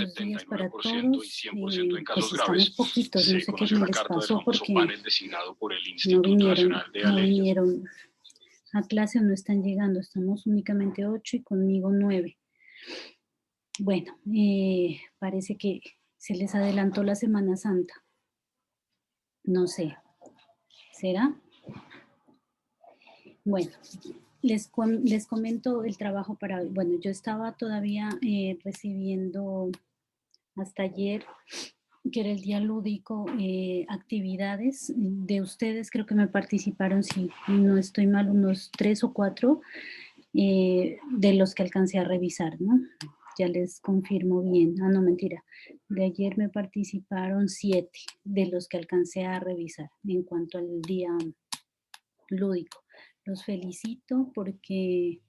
Buenos días para 79% y todos. 100% en Pues casos estamos graves. poquitos, no Se sé qué conoció la les carta del pasó famoso porque panel designado por el no Instituto vinieron, Nacional de no Alergias. vinieron a clase o no están llegando. Estamos únicamente 8 y conmigo 9. Bueno, parece que se les adelantó la Semana Santa. No sé, ¿será? Bueno, les comento el trabajo para hoy. Bueno, yo estaba todavía recibiendo hasta ayer, que era el día lúdico, actividades de ustedes, creo que me participaron, si no estoy mal, unos 3 o 4 de los que alcancé a revisar, ¿no? Ya les confirmo bien. Ah, no, mentira. De ayer me participaron 7 de los que alcancé a revisar en cuanto al día lúdico. Los felicito porque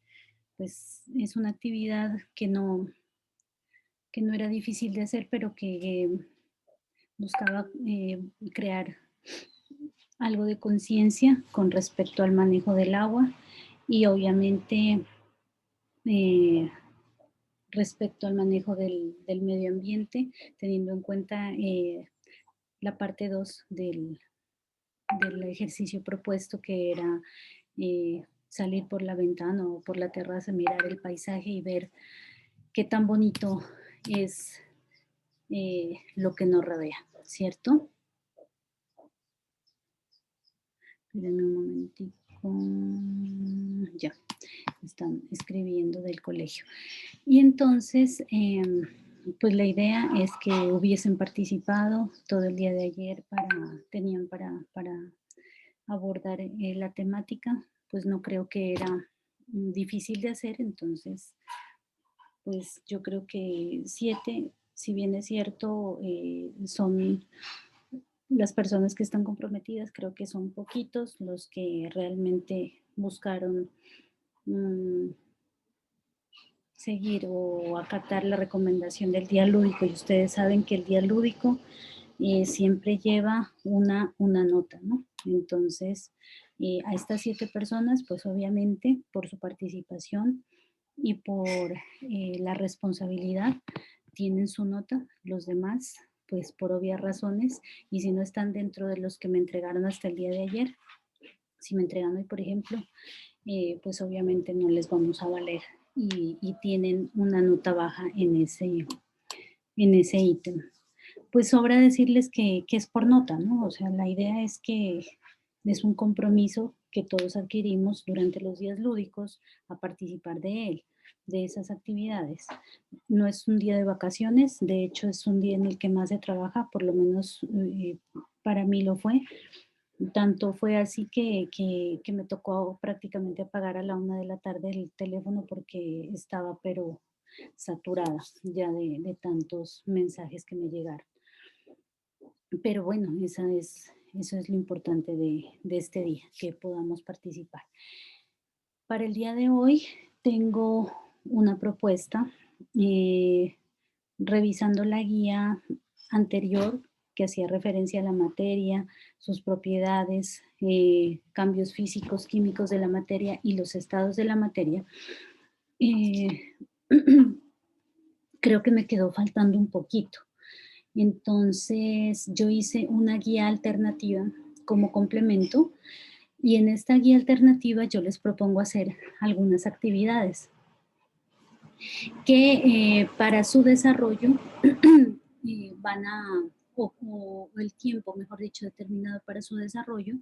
pues es una actividad que no era difícil de hacer, pero que buscaba crear algo de conciencia con respecto al manejo del agua y obviamente respecto al manejo del medio ambiente, teniendo en cuenta la parte 2 del ejercicio propuesto, que era salir por la ventana o por la terraza, mirar el paisaje y ver qué tan bonito es lo que nos rodea, ¿cierto? Espérenme un momentico. Ya, están escribiendo del colegio. Y entonces, pues la idea es que hubiesen participado todo el día de ayer tenían para abordar la temática, pues no creo que era difícil de hacer, entonces, pues yo creo que 7, si bien es cierto, son las personas que están comprometidas, creo que son poquitos los que realmente buscaron seguir o acatar la recomendación del día lúdico. Y ustedes saben que el día lúdico siempre lleva una nota, ¿no? Entonces, a estas 7 personas, pues obviamente por su participación y por la responsabilidad, tienen su nota. Los demás, pues por obvias razones, y si no están dentro de los que me entregaron hasta el día de ayer, si me entregan hoy, por ejemplo, pues obviamente no les vamos a valer y tienen una nota baja en ese ítem. Pues sobra decirles que es por nota, ¿no? O sea, la idea es que es un compromiso que todos adquirimos durante los días lúdicos a participar de él, de esas actividades. No es un día de vacaciones, de hecho es un día en el que más se trabaja, por lo menos para mí lo fue. Tanto fue así que me tocó prácticamente apagar a la 1 de la tarde el teléfono porque estaba pero saturada ya de tantos mensajes que me llegaron. Pero bueno, eso es lo importante de este día, que podamos participar. Para el día de hoy tengo una propuesta, revisando la guía anterior que hacía referencia a la materia, sus propiedades, cambios físicos, químicos de la materia y los estados de la materia. Creo que me quedó faltando un poquito. Entonces, yo hice una guía alternativa como complemento y en esta guía alternativa yo les propongo hacer algunas actividades que para su desarrollo van a, o el tiempo, mejor dicho, determinado para su desarrollo,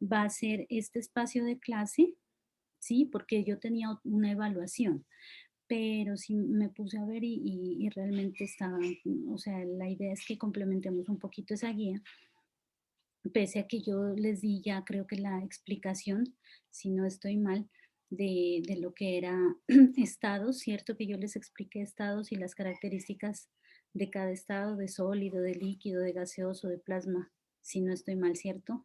va a ser este espacio de clase, ¿sí? Porque yo tenía una evaluación, pero sí me puse a ver y realmente estaba, o sea, la idea es que complementemos un poquito esa guía, pese a que yo les di ya creo que la explicación, si no estoy mal, de lo que era estados, ¿cierto? Que yo les expliqué estados y las características de cada estado, de sólido, de líquido, de gaseoso, de plasma, si no estoy mal, ¿cierto?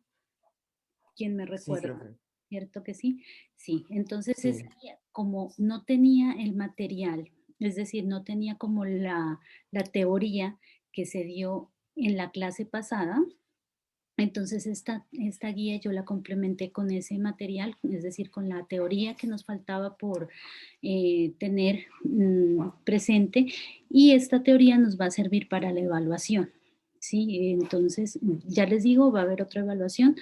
¿Quién me Sí, recuerda? profe. ¿Cierto que sí? Sí, entonces esa Sí, guía, como no tenía el material, es decir, no tenía como la teoría que se dio en la clase pasada, Entonces esta guía yo la complementé con ese material, es decir, con la teoría que nos faltaba por tener presente, y esta teoría nos va a servir para la evaluación. ¿Sí? Entonces, ya les digo, va a haber otra evaluación,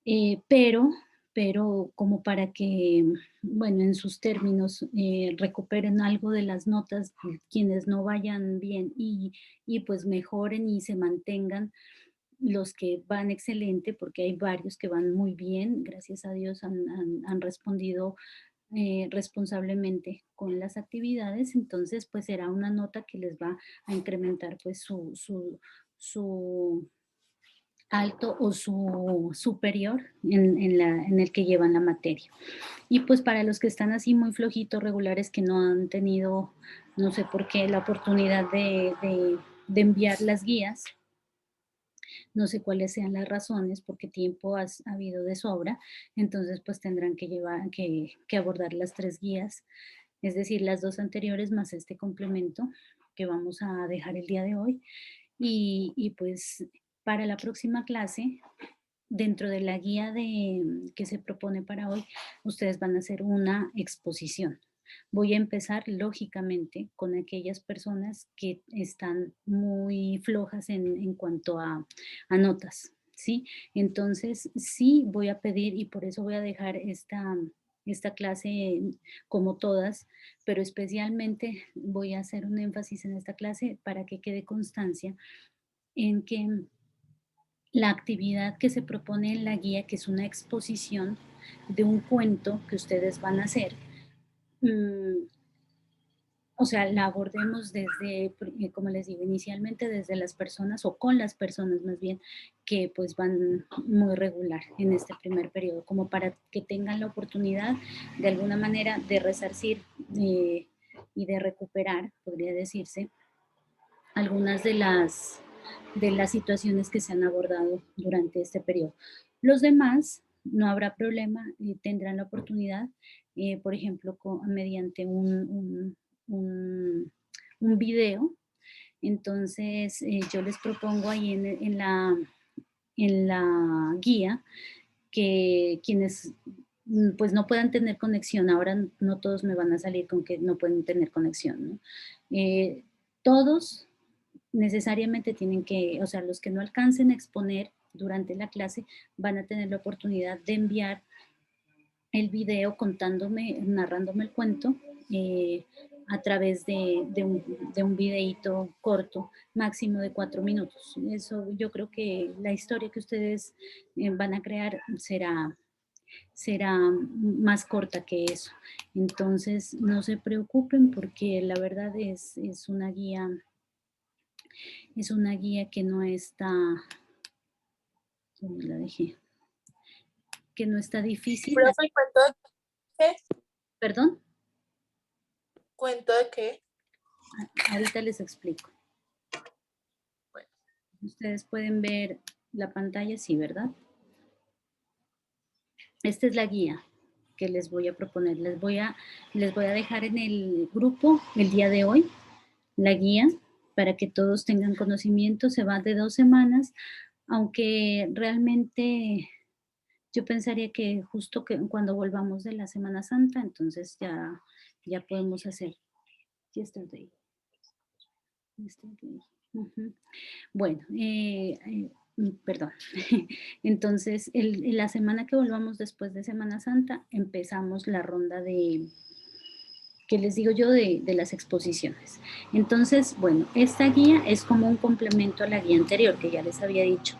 eh, pero, pero como para que, bueno, en sus términos, recuperen algo de las notas, quienes no vayan bien y pues mejoren y se mantengan los que van excelente, porque hay varios que van muy bien, gracias a Dios han respondido responsablemente con las actividades, entonces pues será una nota que les va a incrementar pues su alto o su superior en el que llevan la materia. Y pues para los que están así muy flojitos, regulares, que no han tenido, no sé por qué, la oportunidad de enviar las guías, no sé cuáles sean las razones, porque tiempo ha habido de sobra, entonces pues tendrán que que abordar las 3 guías, es decir, las 2 anteriores más este complemento que vamos a dejar el día de hoy. Y pues para la próxima clase, dentro de la guía que se propone para hoy, ustedes van a hacer una exposición. Voy a empezar, lógicamente, con aquellas personas que están muy flojas en cuanto a notas, ¿sí? Entonces, sí voy a pedir, y por eso voy a dejar esta clase como todas, pero especialmente voy a hacer un énfasis en esta clase para que quede constancia en que la actividad que se propone en la guía, que es una exposición de un cuento que ustedes van a hacer, mm, o sea, la abordemos desde, como les digo, inicialmente desde las personas o con las personas más bien que pues van muy regular en este primer periodo, como para que tengan la oportunidad de alguna manera de resarcir y de recuperar, podría decirse, algunas de las situaciones que se han abordado durante este periodo. Los demás, no habrá problema, tendrán la oportunidad, por ejemplo, mediante un video. Entonces, yo les propongo ahí en la guía que quienes pues no puedan tener conexión, ahora no todos me van a salir con que no pueden tener conexión, ¿no? Todos necesariamente tienen que, o sea, los que no alcancen a exponer durante la clase van a tener la oportunidad de enviar el video contándome, narrándome el cuento a través de un videíto corto, máximo de 4 minutos. Eso yo creo que la historia que ustedes van a crear será más corta que eso. Entonces, no se preocupen porque la verdad es una guía que no está, ¿dónde la dejé? Que no está difícil. Profe, ¿cuento de qué? ¿Perdón? ¿Cuento de qué? Ahorita les explico. Bueno, Ustedes pueden ver la pantalla, sí, ¿verdad? Esta es la guía que les voy a proponer. Les voy a dejar en el grupo el día de hoy la guía para que todos tengan conocimiento. Se va de 2 semanas, aunque realmente yo pensaría que justo que cuando volvamos de la Semana Santa, entonces ya podemos hacer yesterday. Yesterday. Ujú. Bueno, perdón. Entonces, la semana que volvamos después de Semana Santa, empezamos la ronda que les digo yo, de las exposiciones. Entonces, bueno, esta guía es como un complemento a la guía anterior, que ya les había dicho.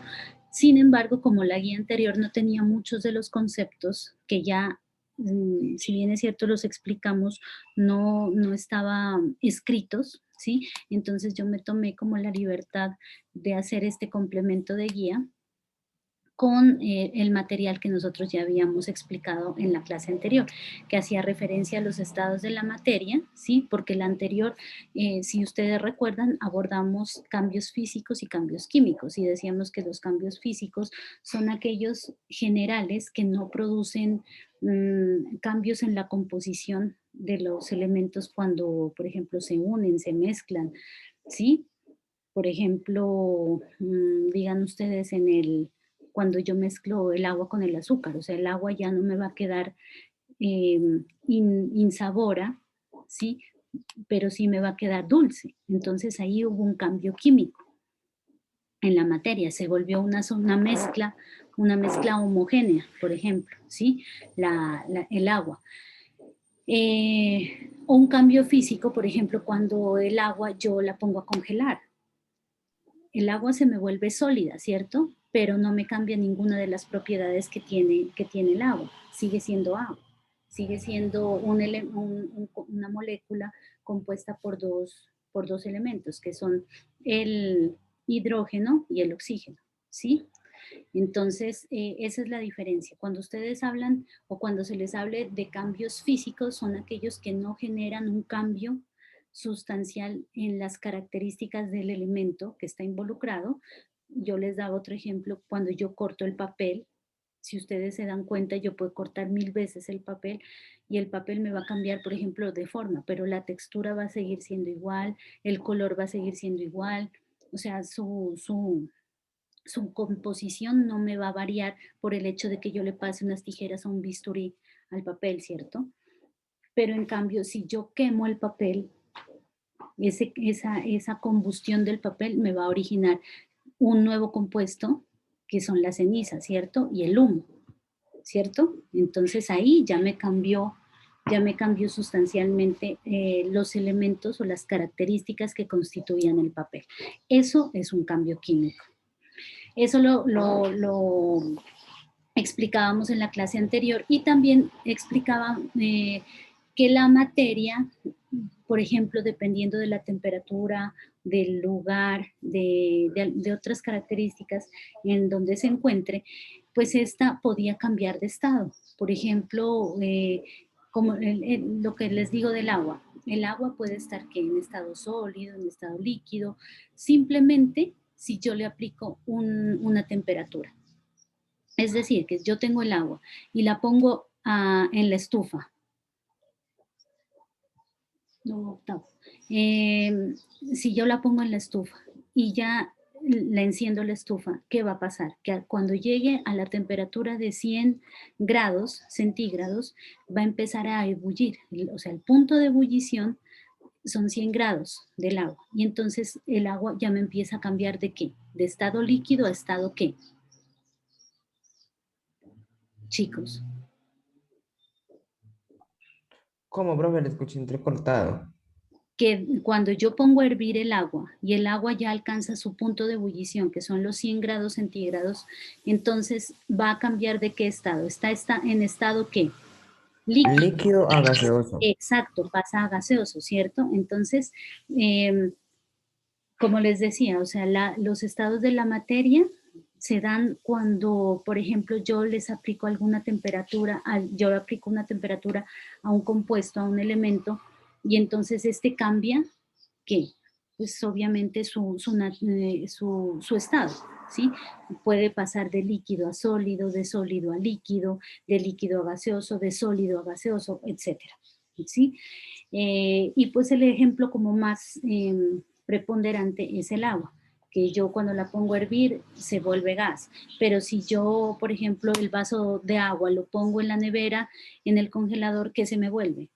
Sin embargo, como la guía anterior no tenía muchos de los conceptos que ya, si bien es cierto, los explicamos, no estaban escritos, ¿sí? Entonces yo me tomé como la libertad de hacer este complemento de guía con el material que nosotros ya habíamos explicado en la clase anterior, que hacía referencia a los estados de la materia, ¿sí? Porque la anterior, si ustedes recuerdan, abordamos cambios físicos y cambios químicos y decíamos que los cambios físicos son aquellos generales que no producen cambios en la composición de los elementos cuando, por ejemplo, se unen, se mezclan, ¿sí? Por ejemplo, digan ustedes cuando yo mezclo el agua con el azúcar, o sea, el agua ya no me va a quedar insabora, ¿sí? Pero sí me va a quedar dulce. Entonces ahí hubo un cambio químico en la materia, se volvió una mezcla homogénea, por ejemplo, ¿sí? El agua. O un cambio físico, por ejemplo, cuando el agua yo la pongo a congelar. El agua se me vuelve sólida, ¿cierto? Pero no me cambia ninguna de las propiedades que tiene el agua. Sigue siendo agua. Sigue siendo una molécula compuesta por dos elementos, que son el hidrógeno y el oxígeno, ¿sí? Entonces, esa es la diferencia. Cuando ustedes hablan o cuando se les hable de cambios físicos, son aquellos que no generan un cambio sustancial en las características del elemento que está involucrado. Yo les daba otro ejemplo, cuando yo corto el papel, si ustedes se dan cuenta, yo puedo cortar 1000 veces el papel y el papel me va a cambiar, por ejemplo, de forma, pero la textura va a seguir siendo igual, el color va a seguir siendo igual, o sea, su composición no me va a variar por el hecho de que yo le pase unas tijeras o un bisturí al papel, ¿cierto? Pero en cambio, si yo quemo el papel, esa combustión del papel me va a originar un nuevo compuesto, que son las cenizas, ¿cierto? Y el humo, ¿cierto? Entonces ahí ya me cambió sustancialmente los elementos o las características que constituían el papel. Eso es un cambio químico. Eso lo explicábamos en la clase anterior y también explicaba que la materia, por ejemplo, dependiendo de la temperatura, del lugar, de otras características en donde se encuentre, pues esta podía cambiar de estado. Por ejemplo, como lo que les digo del agua. El agua puede estar que en estado sólido, en estado líquido, simplemente si yo le aplico una temperatura. Es decir, que yo tengo el agua y la pongo en la estufa. No, octavo. Si yo la pongo en la estufa y ya la enciendo la estufa, ¿qué va a pasar? Que cuando llegue a la temperatura de 100 grados centígrados, va a empezar a ebullir. O sea, el punto de ebullición son 100 grados del agua. Y entonces el agua ya me empieza a cambiar ¿de qué? De estado líquido a estado ¿qué? Chicos. ¿Cómo, profe? Le escuché entrecortado. Que cuando yo pongo a hervir el agua y el agua ya alcanza su punto de ebullición, que son los 100 grados centígrados, entonces va a cambiar de qué estado. Está en estado ¿qué? Líquido. Líquido a gaseoso. Exacto, pasa a gaseoso, ¿cierto? Entonces, como les decía, o sea, los estados de la materia se dan cuando, por ejemplo, yo les aplico alguna temperatura, yo aplico una temperatura a un compuesto, a un elemento, y entonces este cambia, ¿qué? Pues obviamente su estado, ¿sí? Puede pasar de líquido a sólido, de sólido a líquido, de líquido a gaseoso, de sólido a gaseoso, etcétera, ¿sí? Y pues el ejemplo como más preponderante es el agua, que yo cuando la pongo a hervir se vuelve gas, pero si yo, por ejemplo, el vaso de agua lo pongo en la nevera, en el congelador, ¿qué se me vuelve?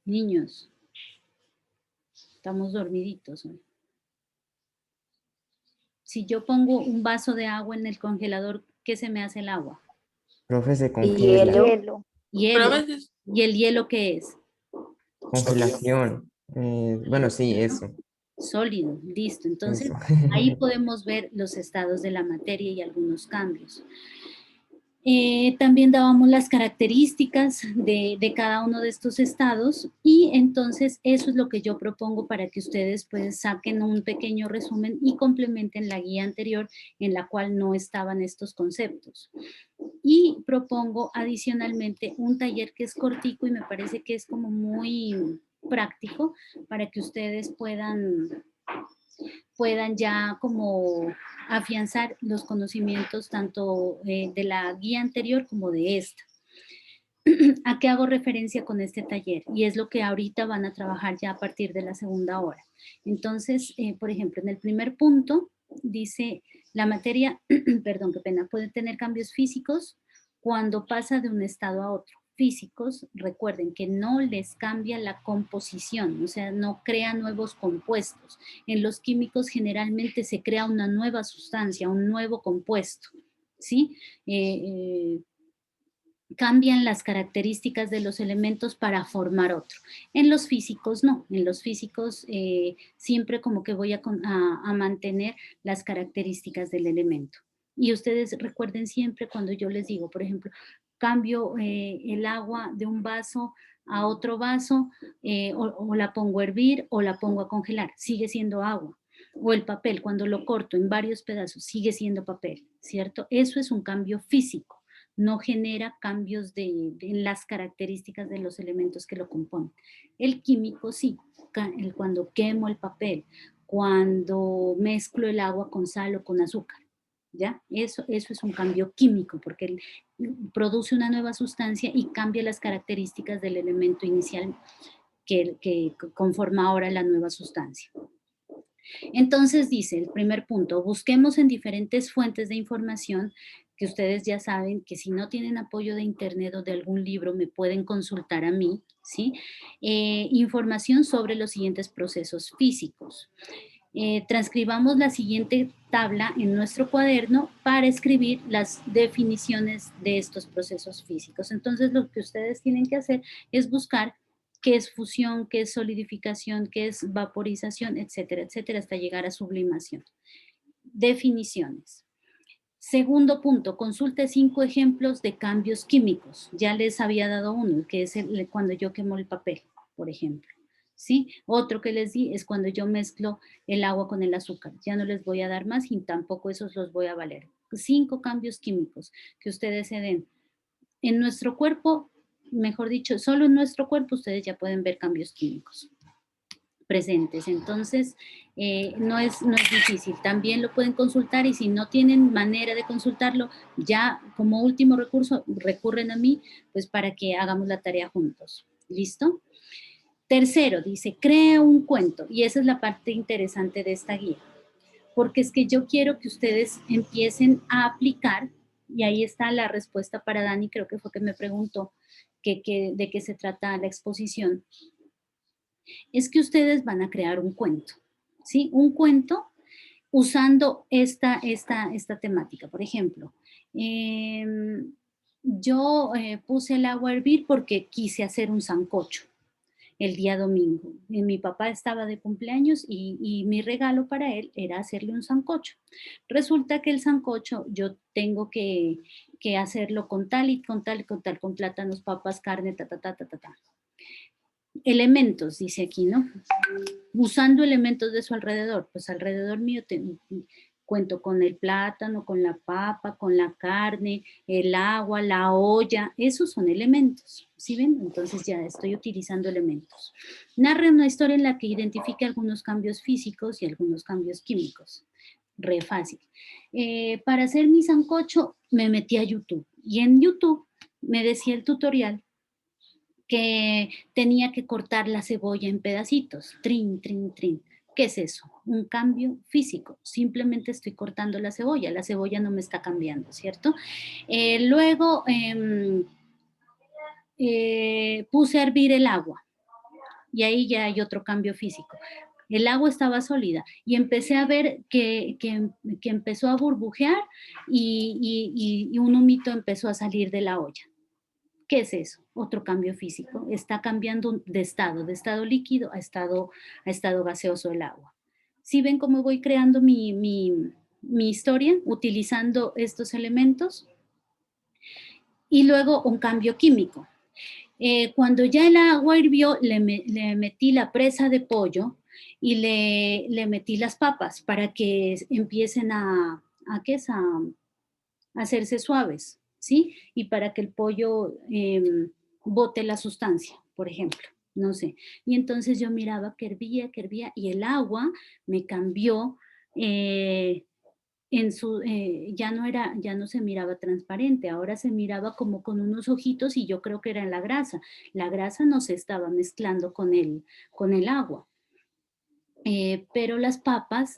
Niños, estamos dormiditos hoy. Si yo pongo un vaso de agua en el congelador, ¿qué se me hace el agua? Profe, se congela. Hielo. Hielo. Profe, ¿Y el hielo qué es? Congelación. Bueno, sí, eso. Sólido, listo. Entonces, Eso. ahí podemos ver los estados de la materia y algunos cambios. También dábamos las características de cada uno de estos estados y entonces eso es lo que yo propongo para que ustedes pues saquen un pequeño resumen y complementen la guía anterior en la cual no estaban estos conceptos. Y propongo adicionalmente un taller que es cortico y me parece que es como muy práctico para que ustedes puedan ya como afianzar los conocimientos tanto de la guía anterior como de esta. ¿A qué hago referencia con este taller? Y es lo que ahorita van a trabajar ya a partir de la segunda hora. Entonces, por ejemplo, en el primer punto dice, la materia, perdón, qué pena, puede tener cambios físicos cuando pasa de un estado a otro. Físicos, recuerden que no les cambia la composición, o sea, no crea nuevos compuestos. En los químicos generalmente se crea una nueva sustancia, un nuevo compuesto, ¿sí? Cambian las características de los elementos para formar otro. En los físicos no, en los físicos siempre como que voy a mantener las características del elemento. Y ustedes recuerden siempre cuando yo les digo, por ejemplo, cambio el agua de un vaso a otro vaso, o la pongo a hervir o la pongo a congelar, sigue siendo agua. O el papel, cuando lo corto en varios pedazos, sigue siendo papel, ¿cierto? Eso es un cambio físico. No genera cambios en las características de los elementos que lo componen. El químico sí, cuando quemo el papel, cuando mezclo el agua con sal o con azúcar, ¿ya? Eso es un cambio químico porque produce una nueva sustancia y cambia las características del elemento inicial que conforma ahora la nueva sustancia. Entonces dice, el primer punto, busquemos en diferentes fuentes de información, que ustedes ya saben que si no tienen apoyo de internet o de algún libro me pueden consultar a mí, ¿sí? Información sobre los siguientes procesos físicos. Transcribamos la siguiente tabla en nuestro cuaderno para escribir las definiciones de estos procesos físicos. Entonces lo que ustedes tienen que hacer es buscar qué es fusión, qué es solidificación, qué es vaporización, etcétera, etcétera, hasta llegar a sublimación. Definiciones. Segundo punto, consulte 5 ejemplos de cambios químicos. Ya les había dado uno, que es cuando yo quemo el papel, por ejemplo. ¿Sí? Otro que les di es cuando yo mezclo el agua con el azúcar. Ya no les voy a dar más y tampoco esos los voy a valer. 5 cambios químicos que ustedes se den. En nuestro cuerpo, mejor dicho, solo en nuestro cuerpo ustedes ya pueden ver cambios químicos presentes. Entonces, no es difícil. También lo pueden consultar y si no tienen manera de consultarlo, ya como último recurso recurren a mí, pues para que hagamos la tarea juntos. ¿Listo? Tercero, dice, crea un cuento. Y esa es la parte interesante de esta guía. Porque es que yo quiero que ustedes empiecen a aplicar, y ahí está la respuesta para Dani, creo que fue que me preguntó de qué se trata la exposición. Es que ustedes van a crear un cuento, ¿sí? Un cuento usando esta temática. Por ejemplo, yo puse el agua a hervir porque quise hacer un sancocho el día domingo. Mi papá estaba de cumpleaños y mi regalo para él era hacerle un sancocho. Resulta que el sancocho yo tengo que hacerlo con tal y con tal y con tal, con plátanos, papas, carne, ta. Elementos, dice aquí, ¿no? Usando elementos de su alrededor. Pues alrededor mío cuento con el plátano, con la papa, con la carne, el agua, la olla. Esos son elementos, ¿sí ven? Entonces ya estoy utilizando elementos. Narre una historia en la que identifique algunos cambios físicos y algunos cambios químicos. Re fácil. Para hacer mi sancocho me metí a YouTube y en YouTube me decía el tutorial que tenía que cortar la cebolla en pedacitos, trin. ¿Qué es eso? Un cambio físico. Simplemente estoy cortando la cebolla no me está cambiando, ¿cierto? Luego puse a hervir el agua y ahí ya hay otro cambio físico. El agua estaba sólida y empecé a ver que empezó a burbujear y un humito empezó a salir de la olla. ¿Qué es eso? Otro cambio físico. Está cambiando de estado líquido a estado gaseoso el agua. ¿Sí ven cómo voy creando mi historia utilizando estos elementos? Y luego un cambio químico. Cuando ya el agua hirvió, le metí la presa de pollo y le metí las papas para que empiecen a hacerse suaves, ¿sí? Y para que el pollo bote la sustancia, por ejemplo, no sé. Y entonces yo miraba que hervía y el agua me cambió ya no se miraba transparente, ahora se miraba como con unos ojitos y yo creo que era la grasa. La grasa no se estaba mezclando con el agua. Pero las papas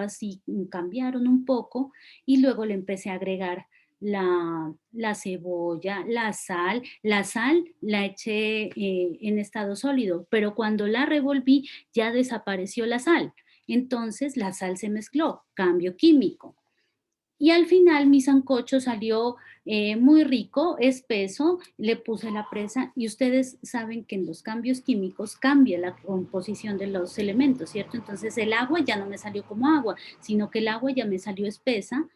sí cambiaron un poco y luego le empecé a agregar la cebolla, la sal la eché en estado sólido, pero cuando la revolví ya desapareció la sal. Entonces la sal se mezcló, cambio químico. Y al final mi sancocho salió muy rico, espeso, le puse la presa y ustedes saben que en los cambios químicos cambia la composición de los elementos, ¿cierto? Entonces el agua ya no me salió como agua, sino que el agua ya me salió espesa.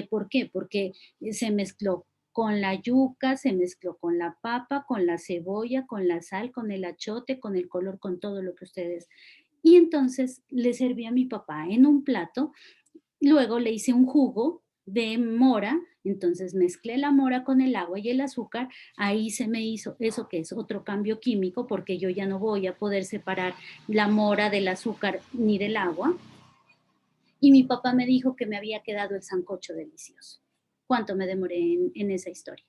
¿Por qué? Porque se mezcló con la yuca, se mezcló con la papa, con la cebolla, con la sal, con el achote, con el color, con todo lo que ustedes. Y entonces le serví a mi papá en un plato. Luego le hice un jugo de mora, entonces mezclé la mora con el agua y el azúcar, ahí se me hizo eso que es otro cambio químico porque yo ya no voy a poder separar la mora del azúcar ni del agua. Y mi papá me dijo que me había quedado el sancocho delicioso. ¿Cuánto me demoré en esa historia?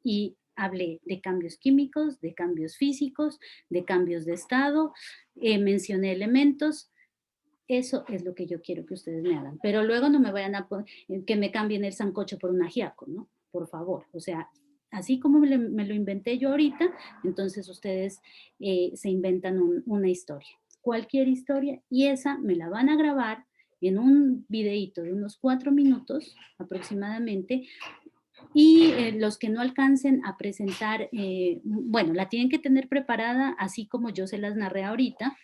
Y hablé de cambios químicos, de cambios físicos, de cambios de estado, mencioné elementos. Eso es lo que yo quiero que ustedes me hagan. Pero luego no me vayan a poner, que me cambien el sancocho por un ajiaco, ¿no? Por favor. O sea, así como me lo inventé yo ahorita, entonces ustedes se inventan una historia. Cualquier historia y esa me la van a grabar en un videíto de unos 4 minutos aproximadamente y los que no alcancen a presentar, bueno, la tienen que tener preparada así como yo se las narré ahorita,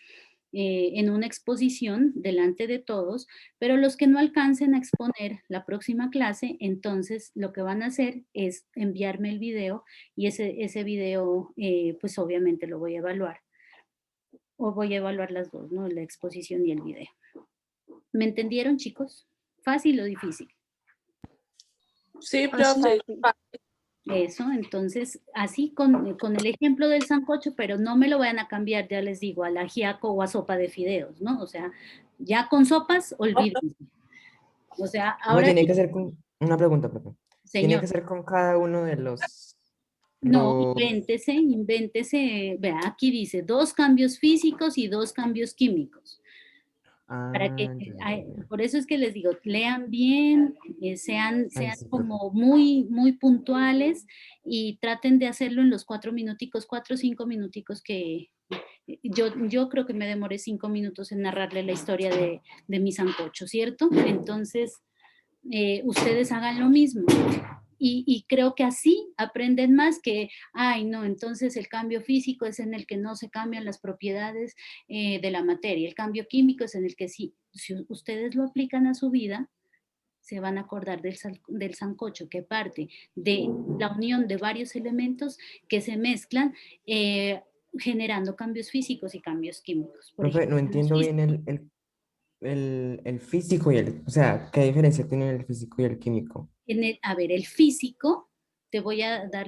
en una exposición delante de todos, pero los que no alcancen a exponer la próxima clase, entonces lo que van a hacer es enviarme el video y ese video pues obviamente lo voy a evaluar o voy a evaluar las dos, ¿no? La exposición y el video. ¿Me entendieron, chicos? ¿Fácil o difícil? Sí, Así profe. Eso, entonces, así con el ejemplo del sancocho, pero no me lo vayan a cambiar, ya les digo, al ajiaco o a sopa de fideos, ¿no? O sea, ya con sopas, olvídense. O sea, No, ahora, tiene que ser con una pregunta, profe. Tiene señor, que ser con cada uno de no, los, invéntese, vea, aquí dice 2 cambios físicos y 2 cambios químicos. Para que, ya. por eso es que les digo, lean bien, Ay, sean sí, profe. como muy, muy puntuales y traten de hacerlo en los 4 minuticos, 4 o 5 minuticos que yo creo que me demoré 5 minutos en narrarle la historia de mi sancocho, ¿cierto? Entonces, ustedes hagan lo mismo. Y creo que así aprenden más que, ay, no, entonces el cambio físico es en el que no se cambian las propiedades de la materia, el cambio químico es en el que sí, si ustedes lo aplican a su vida, se van a acordar del sancocho, que parte de la unión de varios elementos que se mezclan generando cambios físicos y cambios químicos. Por Profe, ejemplo, no en los entiendo bien el físico y o sea, ¿qué diferencia tiene el físico y el químico? a ver, el físico, te voy a dar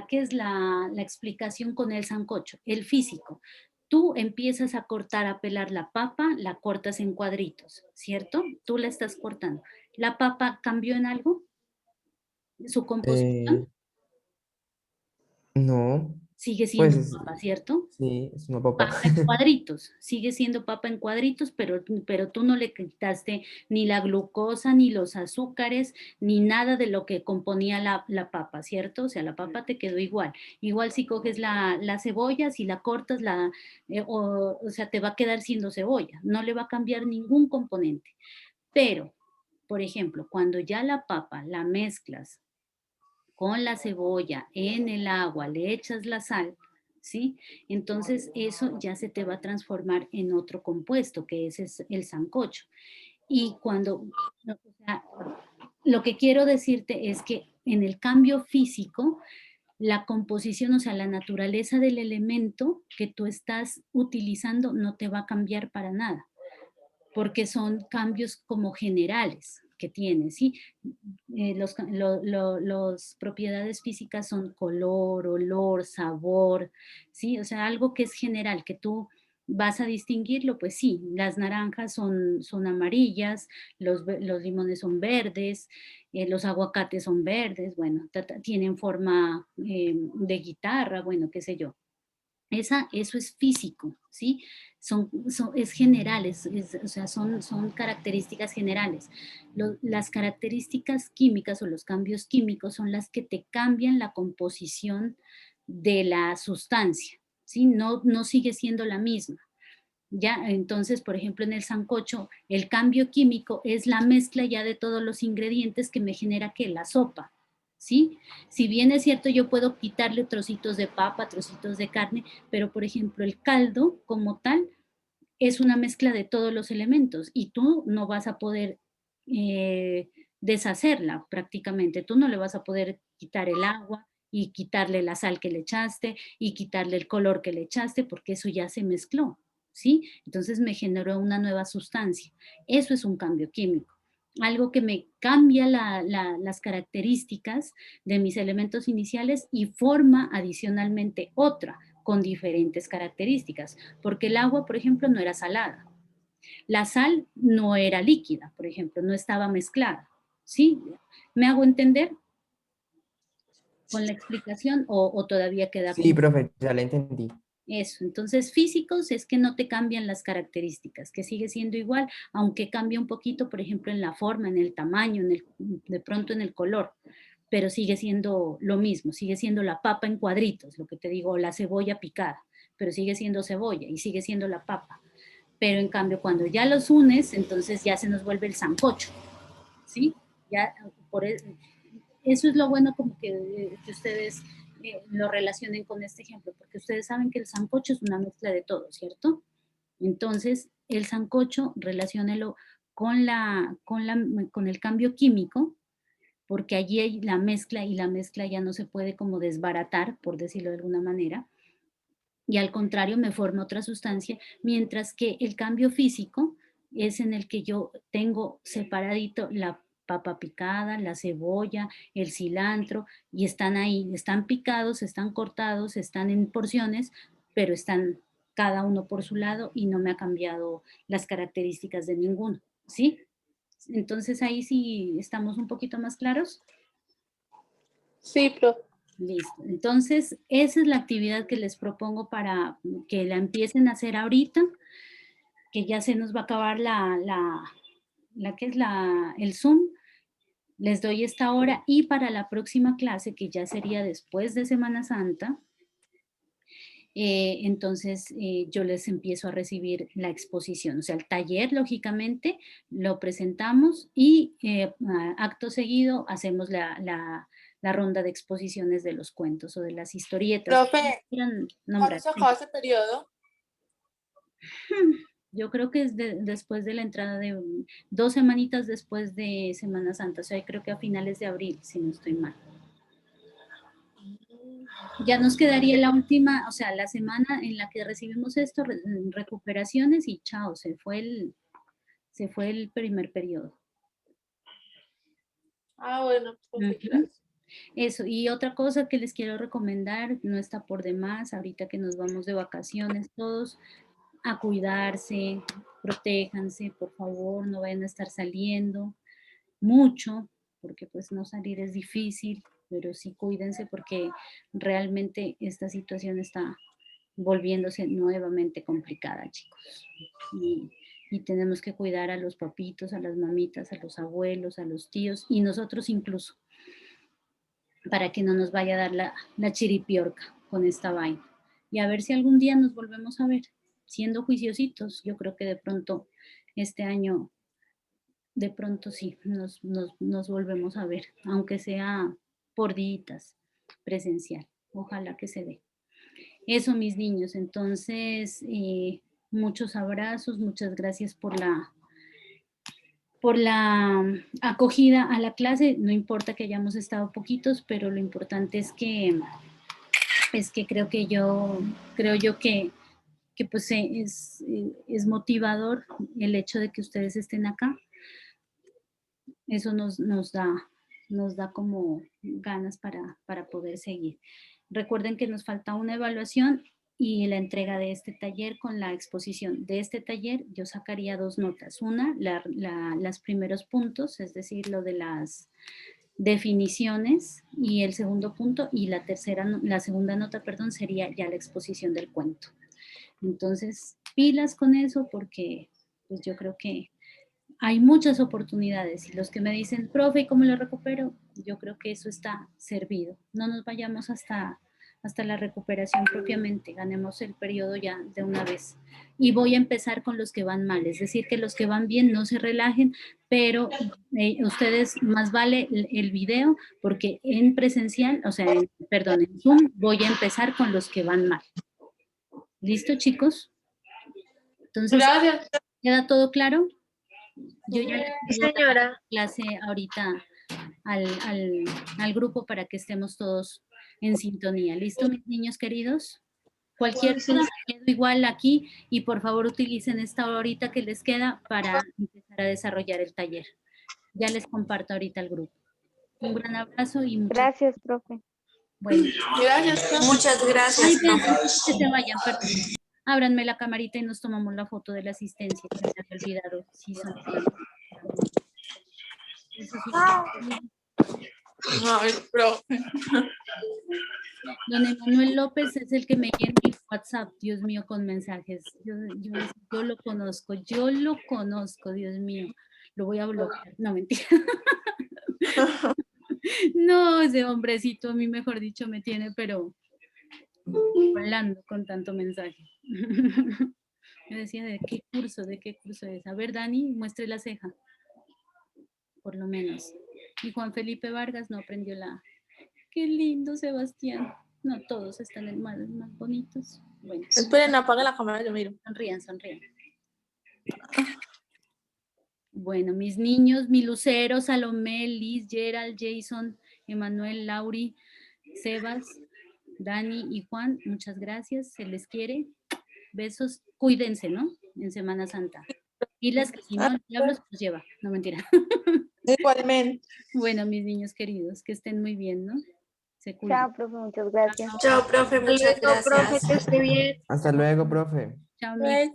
que es la explicación con el sancocho, el físico. Tú empiezas a cortar, a pelar la papa, la cortas en cuadritos, ¿cierto? Tú la estás cortando. ¿La papa cambió en algo? ¿Su Eh, composición? no, Sigue pues siendo papa, ¿cierto? sí, es una papa. Papa en cuadritos, sigue siendo papa en cuadritos, pero tú no le quitaste ni la glucosa, ni los azúcares, ni nada de lo que componía la papa, ¿cierto? O sea, la papa te quedó igual. Igual si coges la cebolla, si la cortas, o sea, te va a quedar siendo cebolla, no le va a cambiar ningún componente. Pero, por ejemplo, cuando ya la papa la mezclas con la cebolla en el agua, le echas la sal, ¿sí? Entonces eso ya se te va a transformar en otro compuesto, que ese es el sancocho. Y cuando, o sea, lo que quiero decirte es que en el cambio físico, la composición, o sea, la naturaleza del elemento que tú estás utilizando no te va a cambiar para nada porque son cambios como generales que tiene, ¿sí? Los propiedades físicas son color, olor, sabor, ¿sí? O sea, algo que es general, que tú ¿Vas a distinguirlo? Pues sí, las naranjas son amarillas, los limones son verdes, los aguacates son verdes, bueno, tienen forma de guitarra, bueno, qué sé yo. Eso es físico, ¿sí? Es general, o sea, son características generales. Las características químicas o los cambios químicos son las que te cambian la composición de la sustancia, ¿sí? No sigue siendo la misma. Ya, entonces, por ejemplo, en el sancocho, el cambio químico es la mezcla ya de todos los ingredientes que me genera que la sopa, ¿sí? Si bien es cierto, yo puedo quitarle trocitos de papa, trocitos de carne, pero por ejemplo, el caldo como tal es una mezcla de todos los elementos y tú no vas a poder deshacerla prácticamente. Tú no le vas a poder quitar el agua y quitarle la sal que le echaste y quitarle el color que le echaste porque eso ya se mezcló, ¿sí? Entonces me generó una nueva sustancia. Eso es un cambio químico. Algo que me cambia las características de mis elementos iniciales y forma adicionalmente otra con diferentes características, porque el agua, por ejemplo, no era salada. La sal no era líquida, por ejemplo, no estaba mezclada. ¿Sí? ¿Me hago entender con la explicación o todavía queda Sí, como profe, ya le entendí. eso? Entonces, físicos es que no te cambian las características, que sigue siendo igual, aunque cambia un poquito, por ejemplo, en la forma, en el tamaño, de pronto en el color, pero sigue siendo lo mismo, sigue siendo la papa en cuadritos, lo que te digo, la cebolla picada, pero sigue siendo cebolla y sigue siendo la papa. Pero en cambio, cuando ya los unes, entonces ya se nos vuelve el sancocho, ¿sí? Ya, eso es lo bueno como que ustedes lo relacionen con este ejemplo, porque ustedes saben que el sancocho es una mezcla de todo, ¿cierto? Entonces, el sancocho, relaciónelo con el cambio químico, porque allí hay la mezcla y la mezcla ya no se puede como desbaratar, por decirlo de alguna manera, y al contrario me forma otra sustancia, mientras que el cambio físico es en el que yo tengo separadito la papa picada, la cebolla, el cilantro, y están ahí, están picados, están cortados, están en porciones, pero están cada uno por su lado y no me ha cambiado las características de ninguno, ¿sí? Entonces ahí sí estamos un poquito más claros. Sí, profe. Listo. Entonces, esa es la actividad que les propongo para que la empiecen a hacer ahorita, que ya se nos va a acabar el Zoom. Les doy esta hora y para la próxima clase, que ya sería después de Semana Santa, entonces yo les empiezo a recibir la exposición. O sea, el taller, lógicamente, lo presentamos y acto seguido hacemos la ronda de exposiciones de los cuentos o de las historietas. Profe, Quieran ¿cuándo nombrar. se acaba ese periodo? Yo creo que es después de la entrada de 2 semanitas después de Semana Santa, o sea, creo que a finales de abril, si no estoy mal. Ya nos quedaría la última, o sea, la semana en la que recibimos esto, recuperaciones y chao, se fue el primer periodo. Ah, bueno, profe, Ujú. gracias. Eso, y otra cosa que les quiero recomendar, no está por demás, ahorita que nos vamos de vacaciones todos, a cuidarse, protéjanse, por favor, no vayan a estar saliendo mucho, porque pues no salir es difícil, pero sí cuídense porque realmente esta situación está volviéndose nuevamente complicada, chicos. Y tenemos que cuidar a los papitos, a las mamitas, a los abuelos, a los tíos y nosotros incluso, para que no nos vaya a dar la chiripiorca con esta vaina. Y a ver si algún día nos volvemos a ver, siendo juiciositos. Yo creo que de pronto este año, de pronto sí, nos volvemos a ver, aunque sea por días presencial. Ojalá que se dé. Eso, mis niños. Entonces, muchos abrazos, muchas gracias por la acogida a la clase. No importa que hayamos estado poquitos, pero lo importante es que creo yo que pues es motivador el hecho de que ustedes estén acá. Eso nos da como ganas para poder seguir. Recuerden que nos falta una evaluación y la entrega de este taller con la exposición. De este taller yo sacaría 2 notas. Una, los primeros puntos, es decir, lo de las definiciones, y el segundo punto, y la segunda nota, perdón, sería ya la exposición del cuento. Entonces, pilas con eso porque pues yo creo que hay muchas oportunidades, y los que me dicen, profe, ¿y cómo lo recupero? Yo creo que eso está servido. No nos vayamos hasta la recuperación propiamente, ganemos el periodo ya de una vez. Y voy a empezar con los que van mal, es decir, que los que van bien no se relajen, pero ustedes más vale el video, porque en presencial, o sea, perdón, en Zoom, voy a empezar con los que van mal. ¿Listo, chicos? Entonces, Gracias. ¿queda todo claro? Yo ya le Sí, pongo señora. la clase ahorita al grupo para que estemos todos en sintonía. ¿Listo, mis niños queridos? Cualquier Sí, duda, quedo igual aquí, y por favor utilicen esta horita que les queda para empezar a desarrollar el taller. Ya les comparto ahorita el grupo. Un gran abrazo y muchas Gracias, profe. bueno. Gracias, profe. Muchas gracias, Ay, vean, profe. antes que se vayan, perdón. Ábranme la camarita y nos tomamos la foto de la asistencia, que me había olvidado. Sí, son eso sí. Ay, profe. Don Emanuel López es el que me llena el WhatsApp, Dios mío, con mensajes. Yo lo conozco, Dios mío. Lo voy a bloquear. No, mentira. No, ese hombrecito a mí, mejor dicho, me tiene, pero volando con tanto mensaje. Me decía, ¿de qué curso es? A ver, Dani, muestre la ceja. Por lo menos. Y Juan Felipe Vargas no aprendió la... Qué lindo, Sebastián. No, todos están más bonitos. Bueno, Esperen, apague la cámara, yo miro. sonrían. Bueno, mis niños, mi Lucero, Salomé, Liz, Gerald, Jason, Emanuel, Lauri, Sebas, Dani y Juan, muchas gracias, se les quiere. Besos, cuídense, ¿no? En Semana Santa. Y las que si no, el diablo se los lleva. No, mentira. Igualmente. Bueno, mis niños queridos, que estén muy bien, ¿no? Se cuidan. Chao, profe, muchas gracias. Chao, profe, muchas Luego, profe, gracias. que esté bien. Hasta luego, profe. Chao, Luego,